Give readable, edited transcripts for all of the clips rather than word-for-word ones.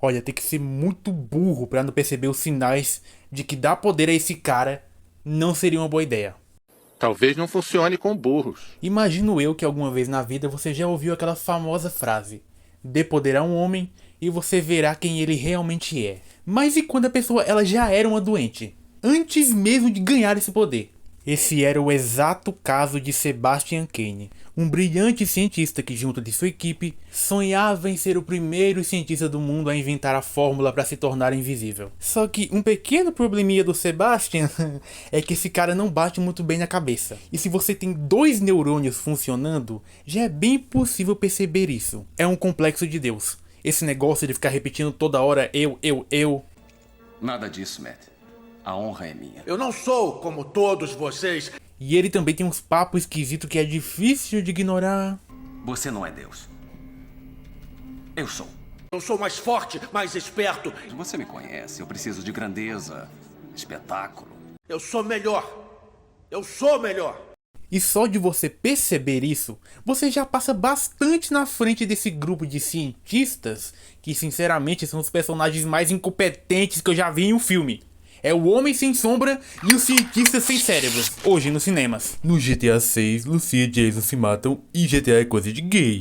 Olha, tem que ser muito burro pra não perceber os sinais de que dar poder a esse cara não seria uma boa ideia. Talvez não funcione com burros. Imagino eu que alguma vez na vida você já ouviu aquela famosa frase: dê poder a um homem e você verá quem ele realmente é. Mas e quando a pessoa ela já era uma doente? Antes mesmo de ganhar esse poder. Esse era o exato caso de Sebastian Kane, um brilhante cientista que, junto de sua equipe, sonhava em ser o primeiro cientista do mundo a inventar a fórmula para se tornar invisível. Só que um pequeno probleminha do Sebastian é que esse cara não bate muito bem na cabeça. E se você tem 2 neurônios funcionando, já é bem possível perceber isso. É um complexo de Deus. Esse negócio de ficar repetindo toda hora eu. Nada disso, Matt. A honra é minha. Eu não sou como todos vocês. E ele também tem uns papos esquisitos que é difícil de ignorar. Você não é Deus. Eu sou. Eu sou mais forte, mais esperto. Você me conhece. Eu preciso de grandeza, espetáculo. Eu sou melhor. Eu sou melhor. E só de você perceber isso, você já passa bastante na frente desse grupo de cientistas que, sinceramente, são os personagens mais incompetentes que eu já vi em um filme. É o Homem Sem Sombra e o Cientista Sem Cérebros, hoje nos cinemas. No GTA 6, Lucia e Jason se matam e GTA é coisa de gay.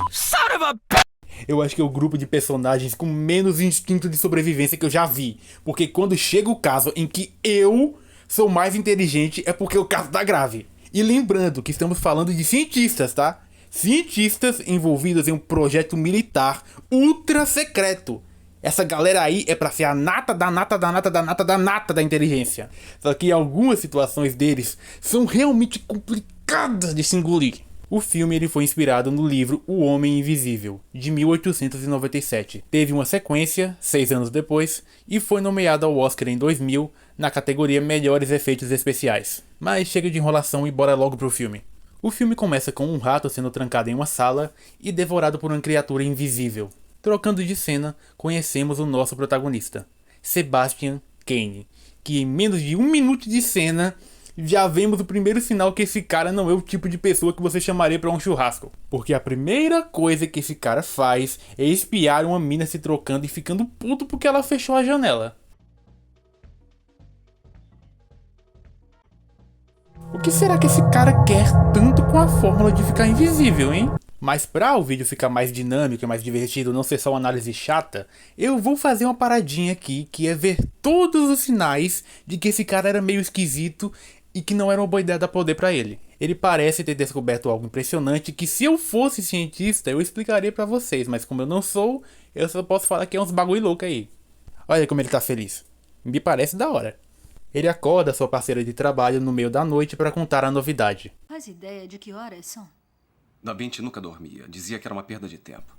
Eu acho que é o grupo de personagens com menos instinto de sobrevivência que eu já vi. Porque quando chega o caso em que eu sou mais inteligente, é porque o caso tá grave. E lembrando que estamos falando de cientistas, tá? Cientistas envolvidos em um projeto militar ultra secreto. Essa galera aí é pra ser a nata da inteligência. Só que algumas situações deles são realmente complicadas de se engolir. O filme ele foi inspirado no livro O Homem Invisível, de 1897. Teve uma sequência, 6 anos depois, e foi nomeado ao Oscar em 2000, na categoria Melhores Efeitos Especiais. Mas chega de enrolação e bora logo pro filme. O filme começa com um rato sendo trancado em uma sala e devorado por uma criatura invisível. Trocando de cena, conhecemos o nosso protagonista, Sebastian Kane, que em menos de 1 minuto de cena, já vemos o primeiro sinal que esse cara não é o tipo de pessoa que você chamaria pra um churrasco. Porque a primeira coisa que esse cara faz é espiar uma mina se trocando e ficando puto porque ela fechou a janela. O que será que esse cara quer tanto com a fórmula de ficar invisível, hein? Mas para o vídeo ficar mais dinâmico e mais divertido, não ser só uma análise chata, eu vou fazer uma paradinha aqui, que é ver todos os sinais de que esse cara era meio esquisito e que não era uma boa ideia dar poder para ele. Ele parece ter descoberto algo impressionante que, se eu fosse cientista, eu explicaria para vocês, mas como eu não sou, eu só posso falar que é uns bagulho louco aí. Olha como ele tá feliz. Me parece da hora. Ele acorda sua parceira de trabalho no meio da noite para contar a novidade. Faz ideia de que horas são? Da Binti nunca dormia. Dizia que era uma perda de tempo.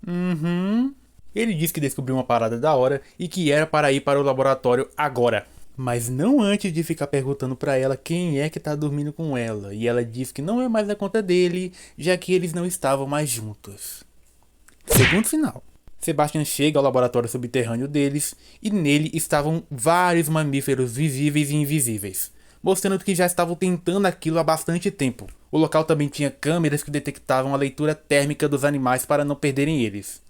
Ele disse que descobriu uma parada da hora e que era para ir para o laboratório agora. Mas não antes de ficar perguntando para ela quem é que tá dormindo com ela. E ela diz que não é mais a conta dele, já que eles não estavam mais juntos. Segundo sinal. Sebastian chega ao laboratório subterrâneo deles e nele estavam vários mamíferos visíveis e invisíveis, mostrando que já estavam tentando aquilo há bastante tempo. O local também tinha câmeras que detectavam a leitura térmica dos animais para não perderem eles.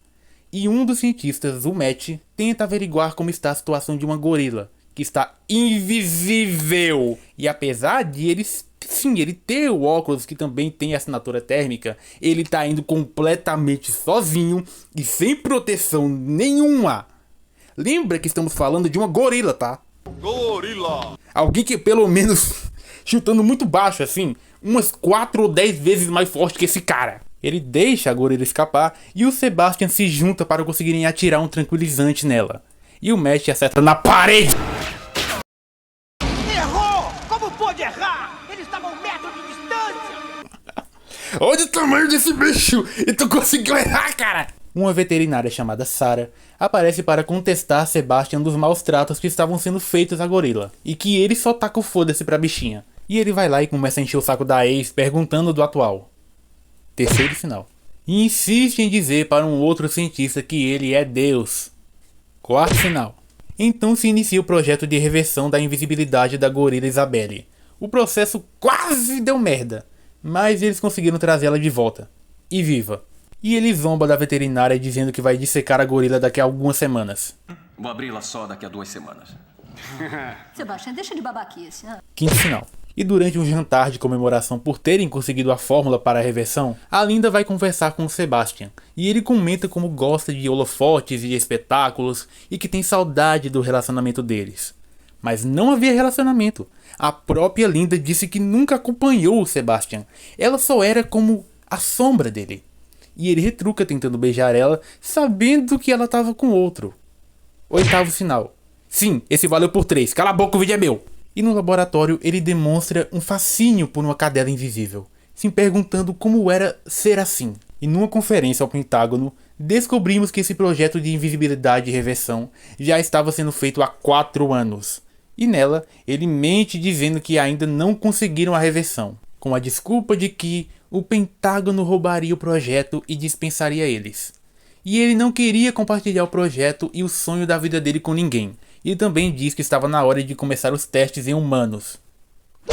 E um dos cientistas, o Matt, tenta averiguar como está a situação de uma gorila, que está invisível. E apesar de ele ter o óculos que também tem assinatura térmica, ele tá indo completamente sozinho e sem proteção nenhuma. Lembra que estamos falando de uma gorila, tá? Gorila! Alguém que pelo menos, chutando muito baixo assim, umas 4 ou 10 vezes mais forte que esse cara. Ele deixa a gorila escapar e o Sebastian se junta para conseguirem atirar um tranquilizante nela. E o Matt acerta na parede. Errou! Como pôde errar? Ele estava a 1 metro de distância! Olha o tamanho desse bicho! E tu conseguiu errar, cara! Uma veterinária chamada Sarah aparece para contestar Sebastian dos maus tratos que estavam sendo feitos à gorila. E que ele só taca o foda-se pra bichinha. E ele vai lá e começa a encher o saco da ex, perguntando do atual. Terceiro sinal. E insiste em dizer para um outro cientista que ele é Deus. Quarto sinal. Então se inicia o projeto de reversão da invisibilidade da gorila Isabelle. O processo quase deu merda, mas eles conseguiram trazê-la de volta. E viva. E ele zomba da veterinária dizendo que vai dissecar a gorila daqui a algumas semanas. Vou abri-la só daqui a 2 semanas. Sebastian, deixa de babaquice. Ah. Quinto sinal. E durante um jantar de comemoração por terem conseguido a fórmula para a reversão, a Linda vai conversar com o Sebastian, e ele comenta como gosta de holofotes e de espetáculos e que tem saudade do relacionamento deles. Mas não havia relacionamento. A própria Linda disse que nunca acompanhou o Sebastian, ela só era como a sombra dele. E ele retruca tentando beijar ela, sabendo que ela estava com outro. Oitavo sinal. Sim, esse valeu por 3, cala a boca, o vídeo é meu! E no laboratório ele demonstra um fascínio por uma cadela invisível, se perguntando como era ser assim. E numa conferência ao Pentágono, descobrimos que esse projeto de invisibilidade e reversão já estava sendo feito há 4 anos. E nela, ele mente dizendo que ainda não conseguiram a reversão, com a desculpa de que o Pentágono roubaria o projeto e dispensaria eles. E ele não queria compartilhar o projeto e o sonho da vida dele com ninguém. E também diz que estava na hora de começar os testes em humanos.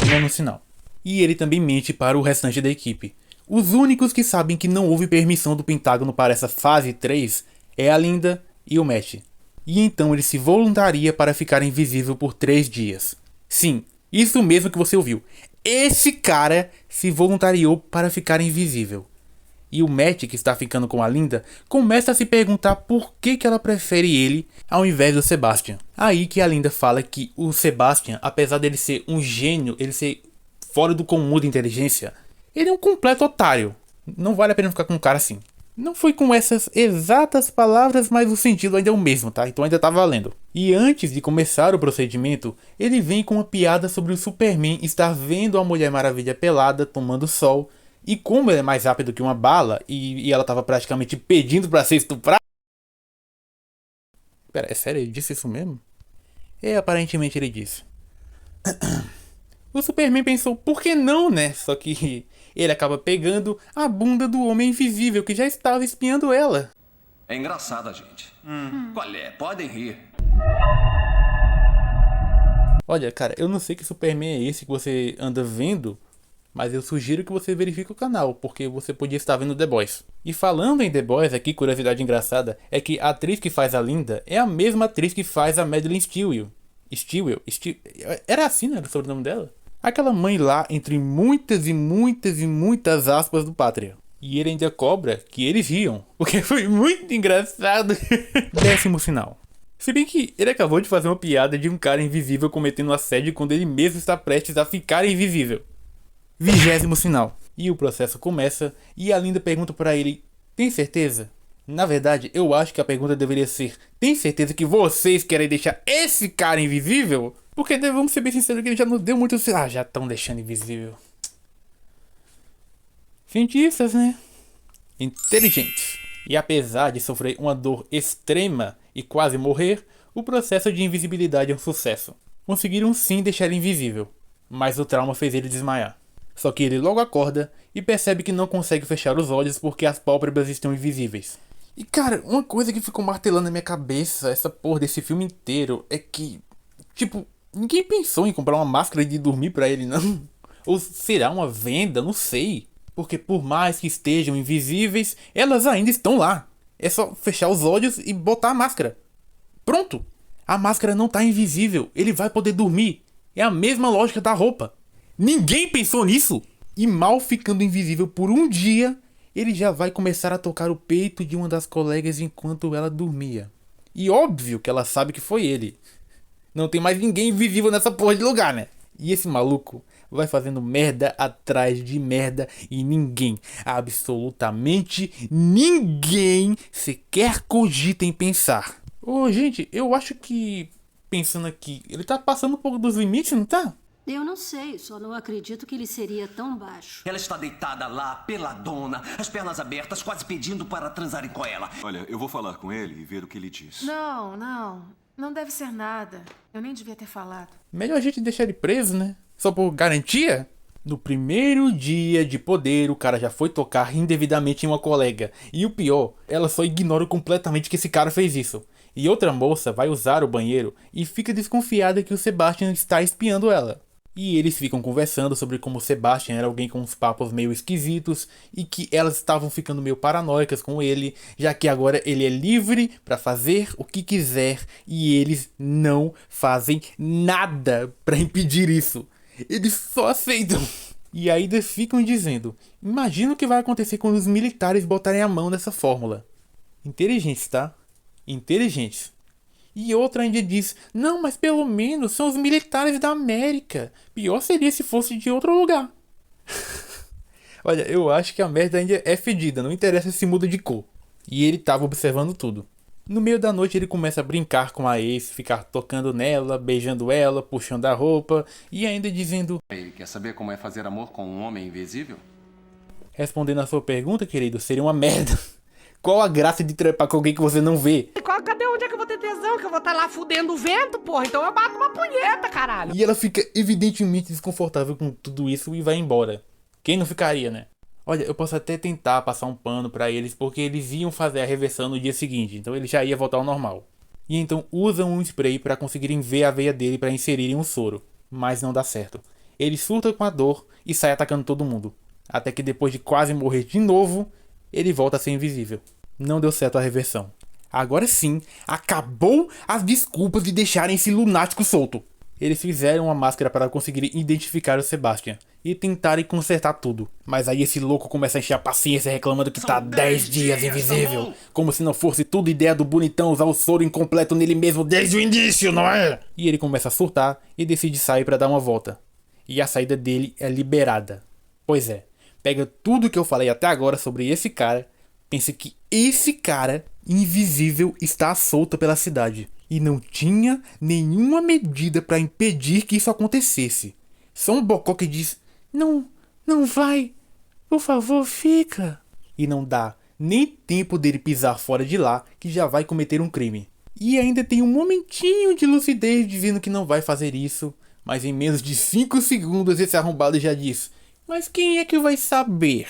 Nono sinal. E ele também mente para o restante da equipe. Os únicos que sabem que não houve permissão do Pentágono para essa fase 3 é a Linda e o Matt. E então ele se voluntaria para ficar invisível por 3 dias. Sim, isso mesmo que você ouviu. Esse cara se voluntariou para ficar invisível. E o Matt, que está ficando com a Linda, começa a se perguntar por que ela prefere ele ao invés do Sebastian. Aí que a Linda fala que o Sebastian, apesar dele ser um gênio, ele ser fora do comum de inteligência, ele é um completo otário. Não vale a pena ficar com um cara assim. Não foi com essas exatas palavras, mas o sentido ainda é o mesmo, tá? Então ainda tá valendo. E antes de começar o procedimento, ele vem com uma piada sobre o Superman estar vendo a Mulher Maravilha pelada, tomando sol. E como ele é mais rápido que uma bala, e ela tava praticamente pedindo pra ser estuprada... Pera, é sério? Ele disse isso mesmo? É, aparentemente ele disse. O Superman pensou, por que não, né? Só que ele acaba pegando a bunda do homem invisível que já estava espiando ela. É engraçada, gente. Qual é? Podem rir. Olha, cara, eu não sei que Superman é esse que você anda vendo, mas eu sugiro que você verifique o canal, porque você podia estar vendo The Boys. E falando em The Boys, aqui, curiosidade engraçada, é que a atriz que faz a Linda é a mesma atriz que faz a Madeleine Stewart. Era assim, né? Era o sobrenome dela? Aquela mãe lá, entre muitas e muitas e muitas aspas do Pátria. E ele ainda cobra que eles riam, porque foi muito engraçado. 10º sinal. Se bem que ele acabou de fazer uma piada de um cara invisível cometendo assédio quando ele mesmo está prestes a ficar invisível. 20º sinal. E o processo começa e a Linda pergunta para ele, tem certeza? Na verdade, eu acho que a pergunta deveria ser, tem certeza que vocês querem deixar esse cara invisível? Porque vamos ser bem sinceros que ele já nos deu muito... Ah, já estão deixando invisível. Cientistas, né? Inteligentes. E apesar de sofrer uma dor extrema e quase morrer, o processo de invisibilidade é um sucesso. Conseguiram sim deixar ele invisível, mas o trauma fez ele desmaiar. Só que ele logo acorda e percebe que não consegue fechar os olhos porque as pálpebras estão invisíveis. E cara, uma coisa que ficou martelando na minha cabeça, essa porra desse filme inteiro, é que, tipo, ninguém pensou em comprar uma máscara de dormir pra ele, não. Ou será uma venda, não sei. Porque por mais que estejam invisíveis, elas ainda estão lá. É só fechar os olhos e botar a máscara. Pronto! A máscara não tá invisível, ele vai poder dormir. É a mesma lógica da roupa. Ninguém pensou nisso! E mal ficando invisível por um dia, ele já vai começar a tocar o peito de uma das colegas enquanto ela dormia. E óbvio que ela sabe que foi ele. Não tem mais ninguém invisível nessa porra de lugar, né? E esse maluco vai fazendo merda atrás de merda e ninguém, absolutamente ninguém, sequer cogita em pensar. Ô, gente, eu acho que, pensando aqui, ele tá passando um pouco dos limites, não tá? Eu não sei, só não acredito que ele seria tão baixo. Ela está deitada lá, peladona, as pernas abertas, quase pedindo para transarem com ela. Olha, eu vou falar com ele e ver o que ele diz. Não deve ser nada. Eu nem devia ter falado. Melhor a gente deixar ele preso, né? Só por garantia? No primeiro dia de poder, o cara já foi tocar indevidamente em uma colega. E o pior, ela só ignora completamente que esse cara fez isso. E outra moça vai usar o banheiro e fica desconfiada que o Sebastian está espiando ela. E eles ficam conversando sobre como Sebastian era alguém com uns papos meio esquisitos e que elas estavam ficando meio paranoicas com ele, já que agora ele é livre para fazer o que quiser e eles não fazem nada para impedir isso. Eles só aceitam. E ainda ficam dizendo: imagina o que vai acontecer quando os militares botarem a mão nessa fórmula. Inteligentes, tá? Inteligentes. E outra ainda diz: não, mas pelo menos são os militares da América. Pior seria se fosse de outro lugar. Olha, eu acho que a merda ainda é fedida, não interessa se muda de cor. E ele tava observando tudo. No meio da noite ele começa a brincar com a ex, ficar tocando nela, beijando ela, puxando a roupa e ainda dizendo: E quer saber como é fazer amor com um homem invisível? respondendo a sua pergunta, querido, seria uma merda. Qual a graça de trepar com alguém que você não vê? Cadê onde é que eu vou ter tesão? Que eu vou estar lá fudendo o vento, porra. Então eu bato uma punheta, caralho. E ela fica evidentemente desconfortável com tudo isso e vai embora. Quem não ficaria, né? Olha, eu posso até tentar passar um pano pra eles porque eles iam fazer a reversão no dia seguinte, então ele já ia voltar ao normal. E então usam um spray pra conseguirem ver a veia dele pra inserirem um soro, mas não dá certo. Ele surta com a dor e sai atacando todo mundo, até que depois de quase morrer de novo, ele volta a ser invisível. Não deu certo a reversão. Agora sim, acabou as desculpas de deixarem esse lunático solto. Eles fizeram uma máscara para conseguirem identificar o Sebastian e tentarem consertar tudo. Mas aí esse louco começa a encher a paciência reclamando que tá 10 dias invisível. Como se não fosse tudo ideia do bonitão usar o soro incompleto nele mesmo desde o início, não é? E ele começa a surtar e decide sair para dar uma volta. E a saída dele é liberada. Pois é, pega tudo que eu falei até agora sobre esse cara, pensa que esse cara invisível está solto pela cidade e não tinha nenhuma medida para impedir que isso acontecesse. Só um bocó que diz: não vai, por favor, fica. E não dá nem tempo dele pisar fora de lá que já vai cometer um crime. E ainda tem um momentinho de lucidez dizendo que não vai fazer isso, mas em menos de 5 segundos esse arrombado já diz: mas quem é que vai saber?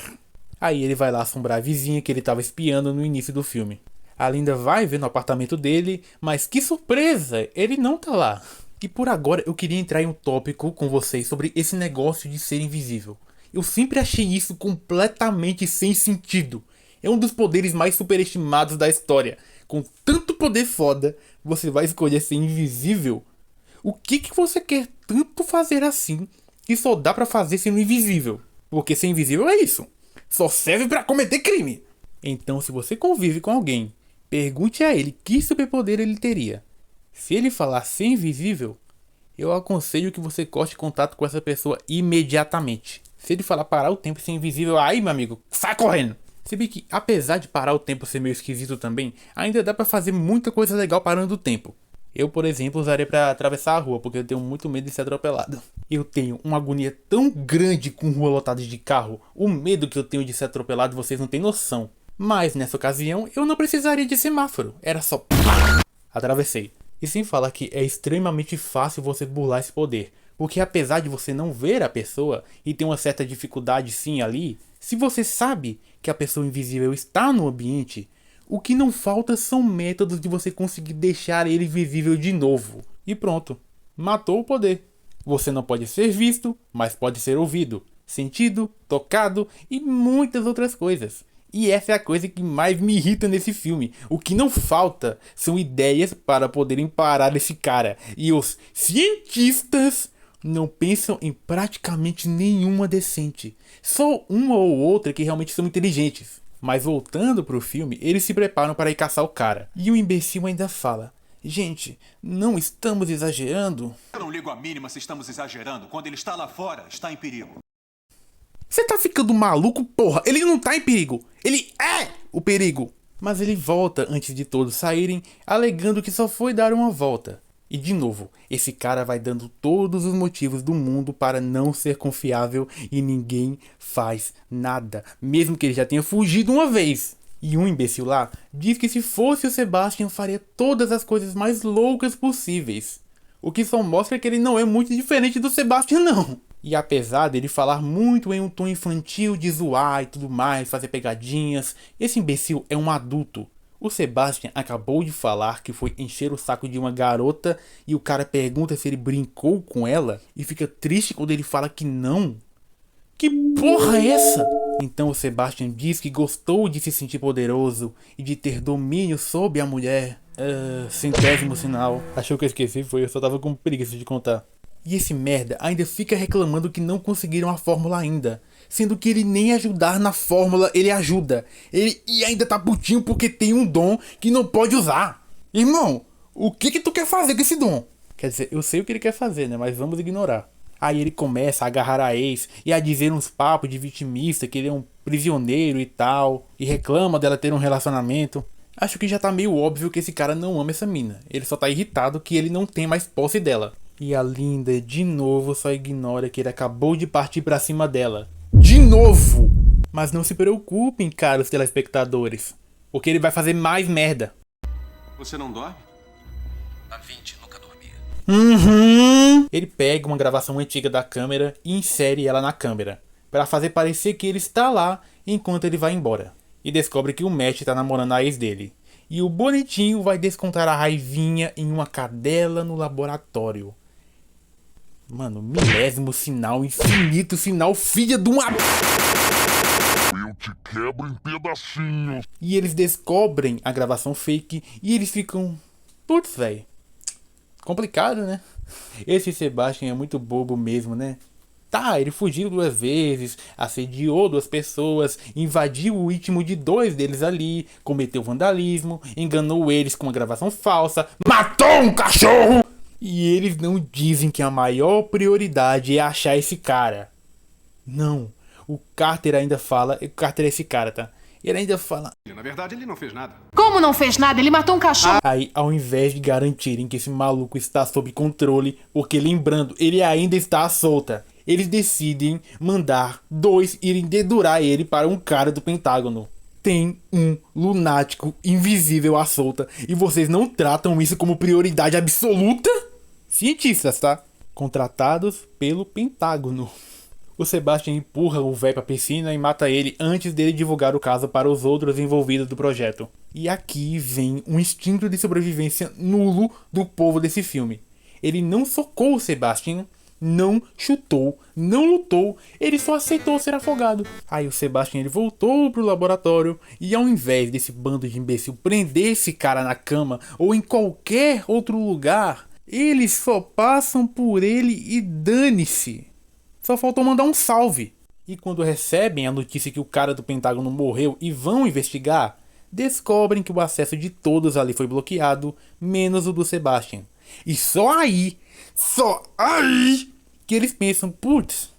Aí ele vai lá assombrar a vizinha que ele estava espiando no início do filme. A Linda vai ver no apartamento dele, mas que surpresa, ele não tá lá. E por agora eu queria entrar em um tópico com vocês sobre esse negócio de ser invisível. Eu sempre achei isso completamente sem sentido. É um dos poderes mais superestimados da história. Com tanto poder foda, você vai escolher ser invisível? O que você quer tanto fazer assim que só dá pra fazer sendo invisível? Porque ser invisível é isso. Só serve pra cometer crime. Então, se você convive com alguém, pergunte a ele que superpoder ele teria. Se ele falar ser invisível, eu aconselho que você corte contato com essa pessoa imediatamente. Se ele falar parar o tempo e ser invisível, aí, meu amigo, sai correndo. Se bem que, apesar de parar o tempo ser meio esquisito também, ainda dá pra fazer muita coisa legal parando o tempo. Eu, por exemplo, usaria pra atravessar a rua, porque eu tenho muito medo de ser atropelado. Eu tenho uma agonia tão grande com rua lotada de carro, o medo que eu tenho de ser atropelado vocês não têm noção. Mas nessa ocasião eu não precisaria de semáforo, era só atravessei. E sem falar que é extremamente fácil você burlar esse poder, porque apesar de você não ver a pessoa e ter uma certa dificuldade sim ali, se você sabe que a pessoa invisível está no ambiente, o que não falta são métodos de você conseguir deixar ele visível de novo. E pronto, matou o poder. Você não pode ser visto, mas pode ser ouvido, sentido, tocado e muitas outras coisas. E essa é a coisa que mais me irrita nesse filme. O que não falta são ideias para poderem parar esse cara. E os cientistas não pensam em praticamente nenhuma decente. Só uma ou outra que realmente são inteligentes. Mas voltando pro filme, eles se preparam para ir caçar o cara. E o imbecil ainda fala: gente, não estamos exagerando? Eu não ligo a mínima se estamos exagerando. Quando ele está lá fora, está em perigo. Você tá ficando maluco, porra? Ele não tá em perigo. Ele é o perigo. Mas ele volta antes de todos saírem, alegando que só foi dar uma volta. E de novo, esse cara vai dando todos os motivos do mundo para não ser confiável e ninguém faz nada, mesmo que ele já tenha fugido uma vez. E um imbecil lá diz que se fosse o Sebastian faria todas as coisas mais loucas possíveis. O que só mostra que ele não é muito diferente do Sebastian não. E apesar dele falar muito em um tom infantil de zoar e tudo mais, fazer pegadinhas, esse imbecil é um adulto. O Sebastian acabou de falar que foi encher o saco de uma garota e o cara pergunta se ele brincou com ela e fica triste quando ele fala que não. Que porra é essa? Então o Sebastian diz que gostou de se sentir poderoso e de ter domínio sobre a mulher. Centésimo sinal. Achou que eu esqueci? Foi, eu só tava com preguiça de contar. E esse merda ainda fica reclamando que não conseguiram a fórmula ainda. Sendo que ele nem ajudar na fórmula, ele ajuda. E ainda tá putinho porque tem um dom que não pode usar. Irmão, o que tu quer fazer com esse dom? Quer dizer, eu sei o que ele quer fazer, né? Mas vamos ignorar. Aí ele começa a agarrar a ex e a dizer uns papos de vitimista, que ele é um prisioneiro e tal. E reclama dela ter um relacionamento. Acho que já tá meio óbvio que esse cara não ama essa mina. Ele só tá irritado que ele não tem mais posse dela. E a Linda, de novo, só ignora que ele acabou de partir pra cima dela. De novo! Mas não se preocupem, caros telespectadores. Porque ele vai fazer mais merda. Você não dorme? A 20 nunca dormia. Ele pega uma gravação antiga da câmera e insere ela na câmera. Pra fazer parecer que ele está lá enquanto ele vai embora. E descobre que o Matt tá namorando a ex dele. E o bonitinho vai descontar a raivinha em uma cadela no laboratório. Mano, milésimo sinal, infinito sinal, filha de uma... Eu te quebro em pedacinhos. E eles descobrem a gravação fake e eles ficam... Putz, velho. Complicado, né? Esse Sebastian é muito bobo mesmo, né? Tá, ele fugiu 2 vezes, assediou 2 pessoas, invadiu o íntimo de 2 deles ali, cometeu vandalismo, enganou eles com uma gravação falsa, matou um cachorro! E eles não dizem que a maior prioridade é achar esse cara. Não, o Carter ainda fala, o Carter é esse cara, tá? Ele ainda fala... Na verdade, ele não fez nada. Como não fez nada? Ele matou um cachorro. Aí, ao invés de garantirem que esse maluco está sob controle, porque lembrando, ele ainda está à solta, eles decidem mandar 2 irem dedurar ele para um cara do Pentágono. Tem um lunático invisível à solta e vocês não tratam isso como prioridade absoluta? Cientistas, tá? Contratados pelo Pentágono. O Sebastian empurra o véio pra piscina e mata ele antes dele divulgar o caso para os outros envolvidos do projeto. E aqui vem um instinto de sobrevivência nulo do povo desse filme. Ele não socou o Sebastian, não chutou, não lutou, ele só aceitou ser afogado. Aí o Sebastian ele voltou pro laboratório e ao invés desse bando de imbecil prender esse cara na cama ou em qualquer outro lugar, eles só passam por ele e dane-se. Só faltou mandar um salve. E quando recebem a notícia que o cara do Pentágono morreu e vão investigar, descobrem que o acesso de todos ali foi bloqueado, menos o do Sebastian. E só aí, que eles pensam, putz,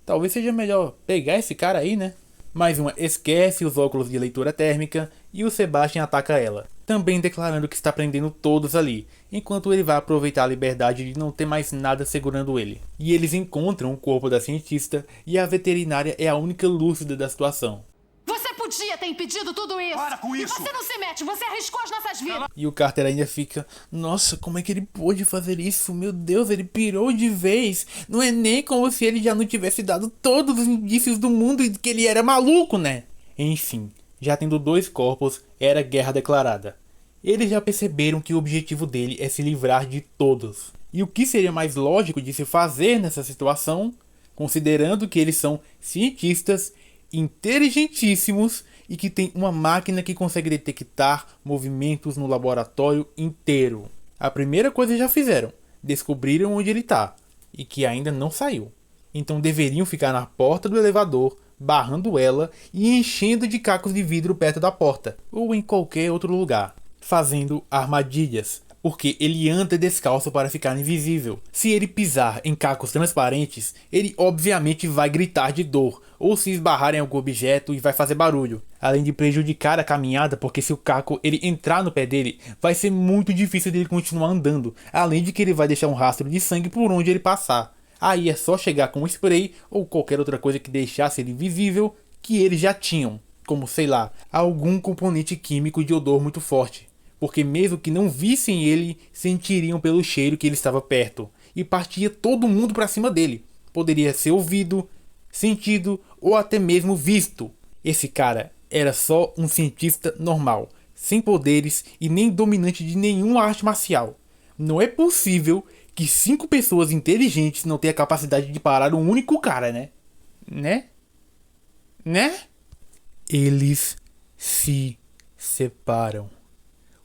talvez seja melhor pegar esse cara aí, né? Mais uma esquece os óculos de leitura térmica e o Sebastian ataca ela, também declarando que está prendendo todos ali, enquanto ele vai aproveitar a liberdade de não ter mais nada segurando ele. E eles encontram o corpo da cientista e a veterinária é a única lúcida da situação. Você podia ter impedido tudo isso. Para com isso. E você não se mete, você arriscou as nossas vidas. E o Carter ainda fica, nossa, como é que ele pôde fazer isso? Meu Deus, ele pirou de vez. Não é nem como se ele já não tivesse dado todos os indícios do mundo de que ele era maluco, né? Enfim, já tendo 2 corpos, era guerra declarada. Eles já perceberam que o objetivo dele é se livrar de todos. E o que seria mais lógico de se fazer nessa situação, considerando que eles são cientistas inteligentíssimos e que tem uma máquina que consegue detectar movimentos no laboratório inteiro. A primeira coisa já fizeram, descobriram onde ele está e que ainda não saiu. Então deveriam ficar na porta do elevador, barrando ela e enchendo de cacos de vidro perto da porta ou em qualquer outro lugar, fazendo armadilhas, porque ele anda descalço para ficar invisível. Se ele pisar em cacos transparentes, ele obviamente vai gritar de dor, ou se esbarrar em algum objeto e vai fazer barulho, além de prejudicar a caminhada, porque se o caco ele entrar no pé dele, vai ser muito difícil dele continuar andando, além de que ele vai deixar um rastro de sangue por onde ele passar. Aí é só chegar com um spray ou qualquer outra coisa que deixasse ele invisível, que eles já tinham, como sei lá, algum componente químico de odor muito forte. Porque mesmo que não vissem ele, sentiriam pelo cheiro que ele estava perto. E partia todo mundo para cima dele. Poderia ser ouvido, sentido ou até mesmo visto. Esse cara era só um cientista normal, sem poderes e nem dominante de nenhuma arte marcial. Não é possível que 5 pessoas inteligentes não tenham a capacidade de parar um único cara, né? Né? Eles se separam.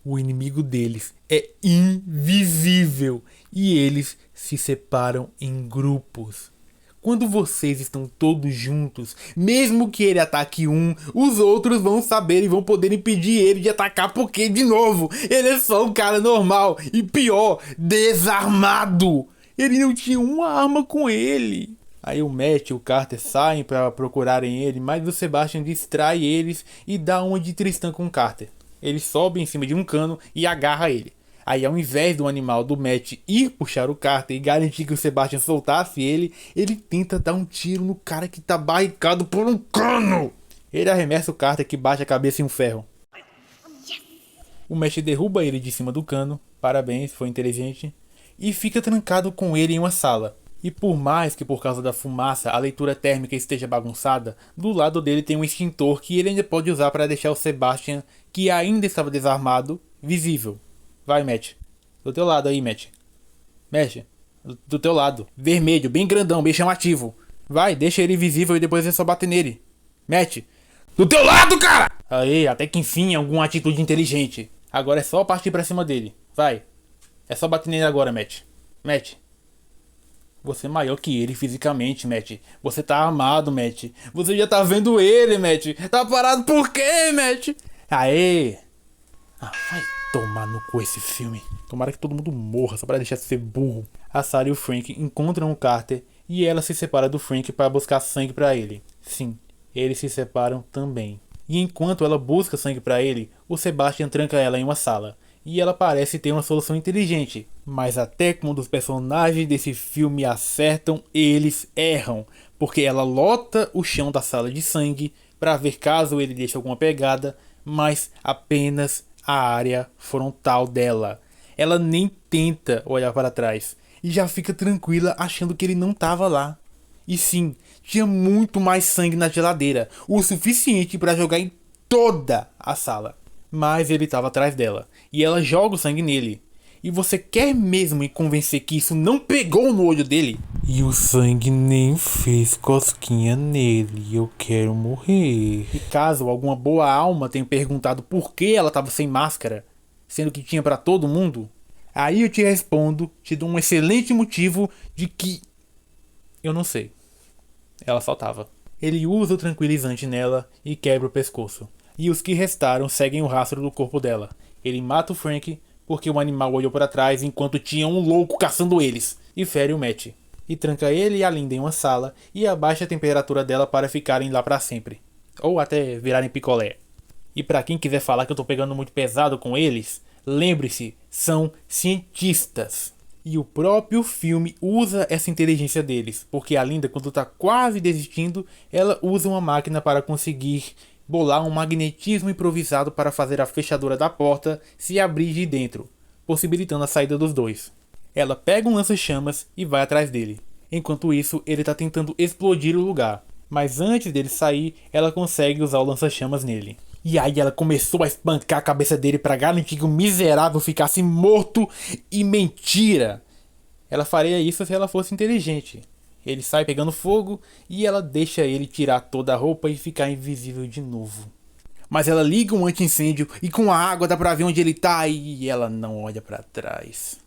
O inimigo deles é invisível e eles se separam em grupos. Quando vocês estão todos juntos, mesmo que ele ataque um, os outros vão saber e vão poder impedir ele de atacar, porque, de novo, ele é só um cara normal e, pior, desarmado. Ele não tinha uma arma com ele. Aí o Matt e o Carter saem para procurarem ele, mas o Sebastian distrai eles e dá uma de Tristan com o Carter. Ele sobe em cima de um cano e agarra ele. Aí, ao invés do animal do Matt ir puxar o Carter e garantir que o Sebastian soltasse ele, ele tenta dar um tiro no cara que tá barricado por um cano. Ele arremessa o Carter, que bate a cabeça em um ferro. O Matt derruba ele de cima do cano, parabéns, foi inteligente, e fica trancado com ele em uma sala. E por mais que por causa da fumaça a leitura térmica esteja bagunçada, do lado dele tem um extintor que ele ainda pode usar para deixar o Sebastian, que ainda estava desarmado, visível. Vai, Matt. Do teu lado aí, Matt. Matt. Do teu lado. Vermelho, bem grandão, bem chamativo. Vai, deixa ele visível e depois é só bater nele. Matt. Do teu lado, cara! Aí, até que enfim, alguma atitude inteligente. Agora é só partir pra cima dele. Vai. É só bater nele agora, Matt. Matt. Você é maior que ele fisicamente, Matt. Você tá armado, Matt. Você já tá vendo ele, Matt. Tá parado por quê, Matt? Aê. Vai tomar no cu esse filme. Tomara que todo mundo morra só pra deixar de ser burro. A Sarah e o Frank encontram o Carter e ela se separa do Frank para buscar sangue pra ele. Sim, eles se separam também. E enquanto ela busca sangue pra ele, o Sebastian tranca ela em uma sala. E ela parece ter uma solução inteligente. Mas até quando os personagens desse filme acertam, eles erram. Porque ela lota o chão da sala de sangue para ver caso ele deixe alguma pegada, mas apenas a área frontal dela. Ela nem tenta olhar para trás e já fica tranquila achando que ele não estava lá. E sim, tinha muito mais sangue na geladeira, o suficiente para jogar em toda a sala. Mas ele estava atrás dela e ela joga o sangue nele. E você quer mesmo me convencer que isso não pegou no olho dele? E o sangue nem fez cosquinha nele. Eu quero morrer. E caso alguma boa alma tenha perguntado por que ela estava sem máscara, sendo que tinha pra todo mundo, aí eu te respondo, te dou um excelente motivo de que... eu não sei. Ela só tava. Ele usa o tranquilizante nela e quebra o pescoço. E os que restaram seguem o rastro do corpo dela. Ele mata o Frank porque o animal olhou para trás enquanto tinha um louco caçando eles, e fere o Matt. E tranca ele e a Linda em uma sala e abaixa a temperatura dela para ficarem lá para sempre. Ou até virarem picolé. E para quem quiser falar que eu tô pegando muito pesado com eles, lembre-se, são cientistas. E o próprio filme usa essa inteligência deles, porque a Linda, quando tá quase desistindo, ela usa uma máquina para conseguir bolar um magnetismo improvisado para fazer a fechadura da porta se abrir de dentro, possibilitando a saída dos dois. Ela pega um lança-chamas e vai atrás dele. Enquanto isso, ele está tentando explodir o lugar, mas antes dele sair, ela consegue usar o lança-chamas nele. E aí ela começou a espancar a cabeça dele para garantir que o miserável ficasse morto, e mentira! Ela faria isso se ela fosse inteligente. Ele sai pegando fogo e ela deixa ele tirar toda a roupa e ficar invisível de novo. Mas ela liga um anti-incêndio e com a água dá pra ver onde ele tá e ela não olha pra trás.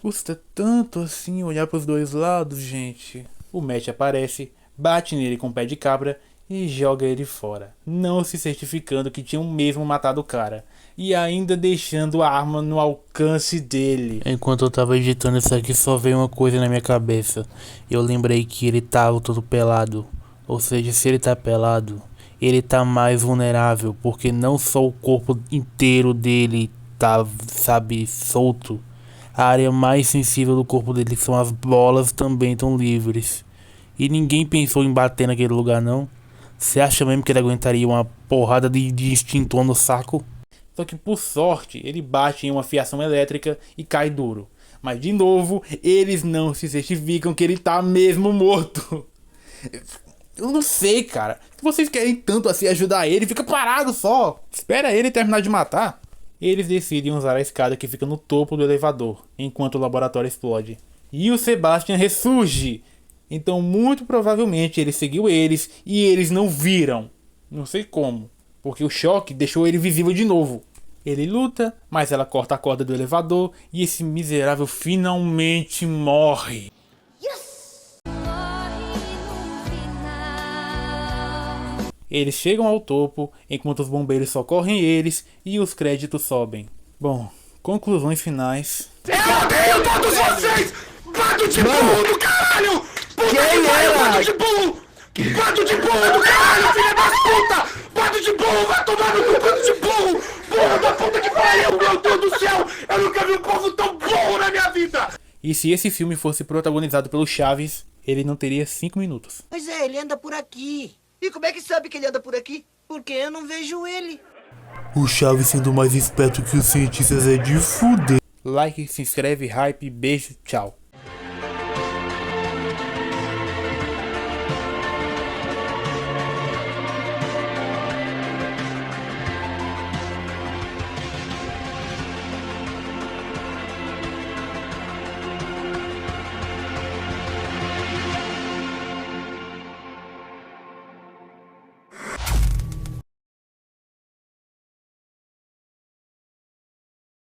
Custa tanto assim olhar pros dois lados, gente. O Matt aparece, bate nele com o pé de cabra e joga ele fora, não se certificando que tinham mesmo matado o cara. E ainda deixando a arma no alcance dele. Enquanto eu tava editando isso aqui, só veio uma coisa na minha cabeça. Eu lembrei que ele tava todo pelado. Ou seja, se ele tá pelado, ele tá mais vulnerável. Porque não só o corpo inteiro dele tá, sabe, solto. A área mais sensível do corpo dele são as bolas, também estão livres. E ninguém pensou em bater naquele lugar, não. Você acha mesmo que ele aguentaria uma porrada de extintor no saco? Só que por sorte, ele bate em uma fiação elétrica e cai duro. Mas de novo, eles não se certificam que ele tá mesmo morto. Eu não sei, cara. Se vocês querem tanto assim ajudar ele, fica parado só. Espera ele terminar de matar. Eles decidem usar a escada que fica no topo do elevador, enquanto o laboratório explode. E o Sebastian ressurge. Então, muito provavelmente, ele seguiu eles e eles não viram. Não sei como, porque o choque deixou ele visível de novo. Ele luta, mas ela corta a corda do elevador e esse miserável finalmente morre. Eles chegam ao topo, enquanto os bombeiros socorrem eles e os créditos sobem. Bom, conclusões finais. Eu odeio todos vocês! Bando de burro do caralho! Puta que pariu, bando de burro! Bando de burro do caralho, filha da puta! Bando de burro, vai tomar no cu, bando de burro! Burro da puta que pariu, meu Deus do céu! Eu nunca vi um povo tão burro na minha vida! E se esse filme fosse protagonizado pelo Chaves, ele não teria 5 minutos. Pois é, ele anda por aqui. E como é que sabe que ele anda por aqui? Porque eu não vejo ele. O Chaves sendo mais esperto que os cientistas é de fuder. Like, se inscreve, hype, beijo, tchau.